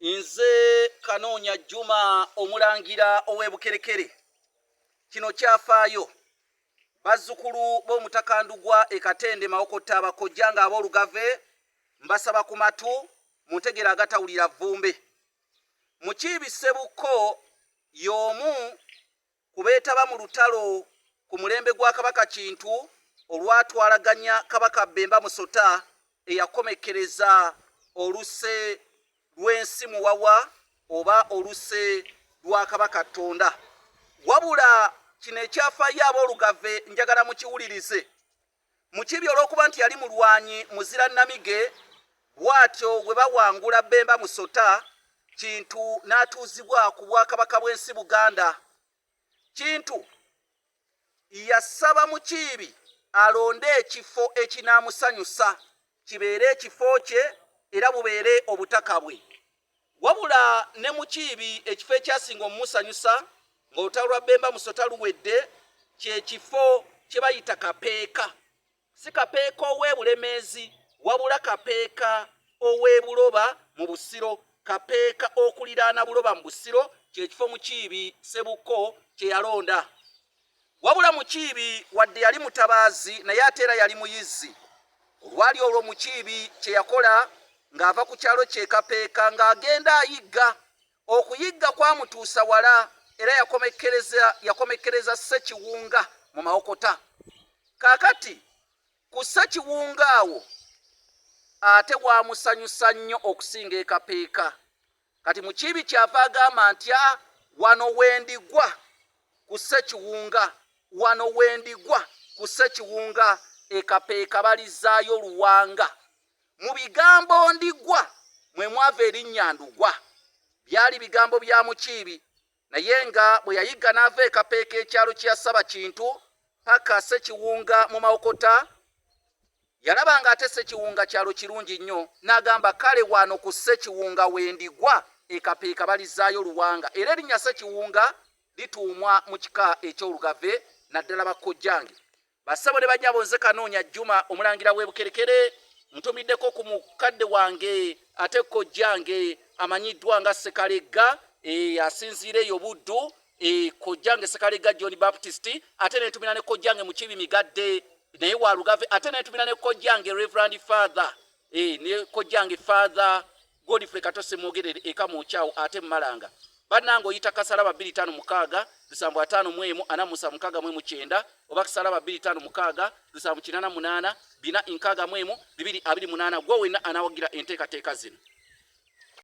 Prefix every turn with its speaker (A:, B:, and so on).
A: Nze Kanoonya Juma omulangira ow'ebukerekere. Kino kyafaayo. Bazzukulu b'omutaka Ndugwa e Katende Mawokota abakojja nga ab'olugave mbasaba ku matu muntegera agatawulira vvumbe. Mukiibi Ssebuko y'omu kubeetaba mu lutalo ku mulembe gwa Kabaka Kintu olwatwalaganya Kabaka Bemba Musota eyakomekereza oluse lw'ensi Muwawa oba oluse lwa Kabaka Ttonda. Wabula kino ekyafaayo ab'olugave njagala mukiwulirize. Mukiibi olw'okuba nti yali mulwanyi muzira Namige, bw'atyo bwe bawangula Bemba Musota, Kintu n'atuuzibwa ku Bwakabaka bw'ensi Buganda. Kintu yasaba Mukiibi alonde ekifo ekinaamusanyusa, kibeere ekifo kye era bubeere obutaka bwe. Wabula ne Mukiibi ekifo ekyasinga omumusanyusa ng'olutalo lwa Bemba Musota luwedde, kye kifo kye bayita Kapeeka. Si Kapeeka ow'Ebulemeezi, wabula Kapeeka ow'Ebuloba mu Busiro, Kapeeka okuliraana Buloba mu Busiro, kye kifo Mukiibi Ssebuko kye yalonda. Wabula Mukiibi wadde yali mutabaazi naye ate era yali muyizzi. Olwali olwo Mukiibi kye yakola ng'ava ku kyalo kye Kapeeka ng'agenda ayigga. Okuyigga kwamutuusa wala era yakomekereza Ssekiwunga mu Mawokota. Kaakati ku Ssekiwunga awo ate waamusanyusa nnyo okusinga e Kapeeka. Kati Mukiibi kyava agamba nti wano wendigwa ku Ssekiwunga, wano wendigwa ku Ssekiwunga, e Kapeeka balizaayo Luwanga. Mu bigambo ndigwa mwe mwava erinnya Ndugwa. Byali bigambo bya Mukiibi, naye nga bwe yayigga n'ava e Kapeeka ekyalo kye yasaba Kintu paka Ssekiwunga mu Mawokota, yalaba nga ate Ssekiwunga kyalo kirungi nnyo, n'agamba kale wano ku Ssekiwunga wendigwa, e Kapeeka balizaayo Luwanga. Era erinnya Ssekiwunga lituumwa mu kika eky'olugave naddala bakojjange. Bassebo ne bannyabo, nze Kanoonya Juma omulangira w'ebukerekere, ntumiddeko ku mukadde wange ate kojjange amanyiddwa nga Sekalegga, asinziira eyo Buddu, kojjange Sekalegga John Baptist, ate netumira ne kojjange Mukiibi Migadde naye wa lugave, ate netumira ne kojjange Reverend Father, ne kojjange Father Godfrey Katose Mwogerere eka mu Kyawo ate Mmalanga. Bannange oyita kasaraba 256 751 479 oba kasaraba 256 788 461 228 gwe wenna anawagira enteekateeka zino.